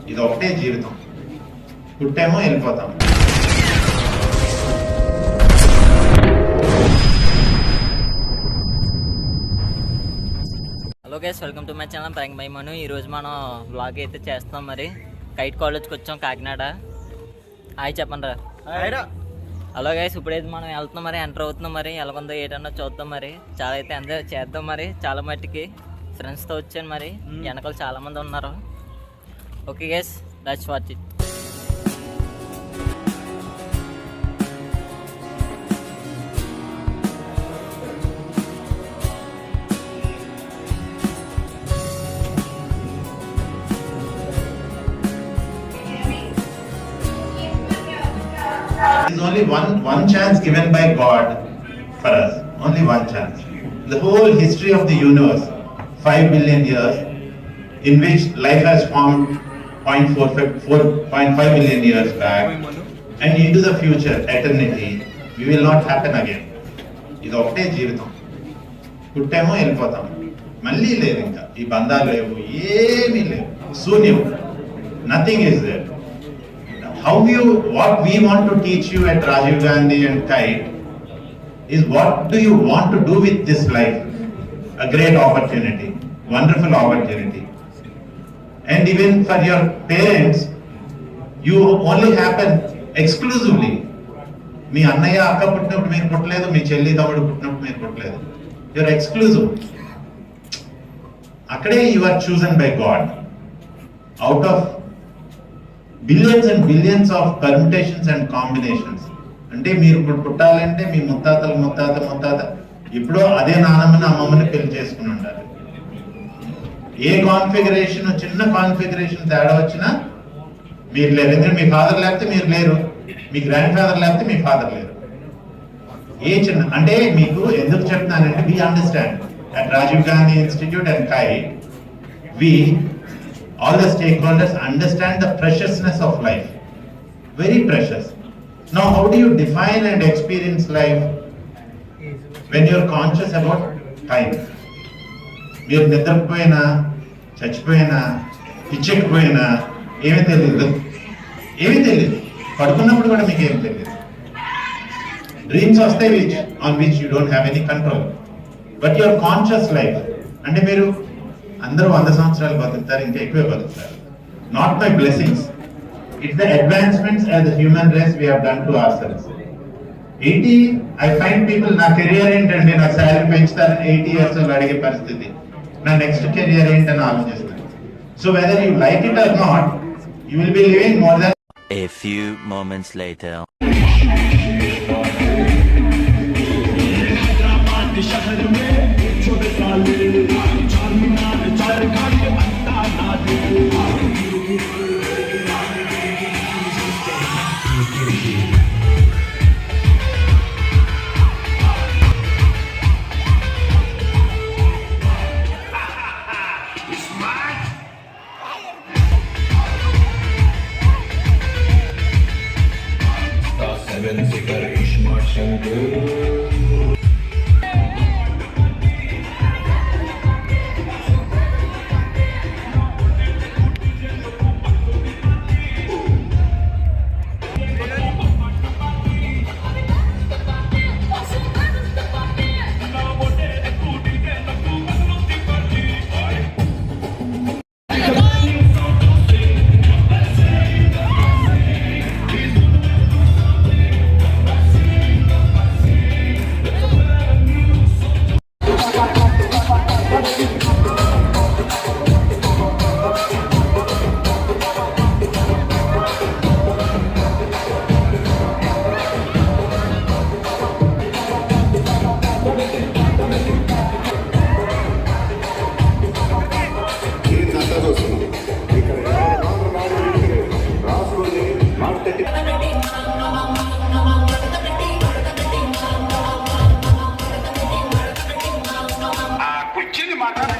ఇది ఒకటే జీవితం, పుట్టామో వెళ్ళిపోతాం. Hello guys, welcome to my channel prank by Manu. ఈరోజు మనం బ్లాగ్ అయితే చేస్తాం. మరి కైట్ కాలేజ్కి వచ్చాం, కాకినాడ. హాయ్ చెప్పండి రా. హలో గైస్, ఇప్పుడైతే మనం వెళ్తున్నాం, మరి ఎంటర్ అవుతున్నాం. మరి ఎలాగొందో ఏటన్నా చూద్దాం. మరి చాలా అయితే ఎంజాయ్ చేద్దాం. మరి చాలా మట్టికి ఫ్రెండ్స్తో వచ్చాను. మరి వెనకాల చాలామంది ఉన్నారు. Okay guys, let's watch it. There is only one chance given by God for us. Only one chance. The whole history of the universe, 5 billion years, in which life has formed 4.5 billion years back, and into the future, eternity, we will not happen again. ఇది ఒకటే జీవితం, పుట్టామో వెళ్ళిపోతాం, మళ్ళీ లేదు. ఇంకా ఈ బంధాలు లేవు, ఏమీ లేవు, శూన్యం. Nothing is there. What we want to teach you at Rajiv Gandhi and Kite is, what do you want to do with this life? A great opportunity, wonderful opportunity. And even for your parents, you only happen exclusively. మీ అన్నయ్య అక్క పుట్టినప్పుడు మీరు పుట్టలేదు, మీ చెల్లి తమ్ముడు పుట్టినప్పుడు మీరు పుట్టలేదు. You're exclusive. అక్కడే you are chosen by God. Out of billions and billions of permutations and combinations. అంటే మీరు ఇప్పుడు పుట్టాలంటే మీ ముత్తాత ఇప్పుడు అదే నాన్నమ్మని అమ్మమ్మని పెళ్లి చేసుకుని ఉండాలి. ఏ కాన్ఫిగరేషన్, చిన్న కాన్ఫిగరేషన్ తేడా వచ్చినా మీరు లేరు. ఎందుకంటే మీ ఫాదర్ లేకపోతే మీరు లేరు, మీ గ్రాండ్ ఫాదర్ లేకపోతే మీ ఫాదర్ లేరు. ఏ చిన్న అంటే మీకు ఎందుకు చెప్తున్నానంటే, we understand at Rajiv Gandhi institute and KITE, we all the stakeholders understand the preciousness of life, very precious. Now how do you define and experience life? When you are conscious about time. మీరు నిద్రపోయినా, చచ్చిపోయినా, పిచ్చెక్కిపోయినా ఏమీ తెలియదు. పడుకున్నప్పుడు కూడా మీకు ఏమి తెలియదు. డ్రీమ్స్ వస్తాయి on which you don't have any control, but your conscious life, అంటే మీరు అందరూ 100 సంవత్సరాలు బతుకుతారు, ఇంకా ఎక్కువే బతుకుతారు. Not my blessings, it's the advancements as the human race we have done to ourselves. 80 I find people, నా కెరియర్ ఏంటంటే నాకు శాలరీ పెంచుతారని 80 years అడిగే పరిస్థితి. నా నెక్స్ట్ కెరియర్ ఏంటని ఆలోచిస్తాను. So whether you like it or not, you will be living more than. A few moments later. కుర్చీని మాట్లాడ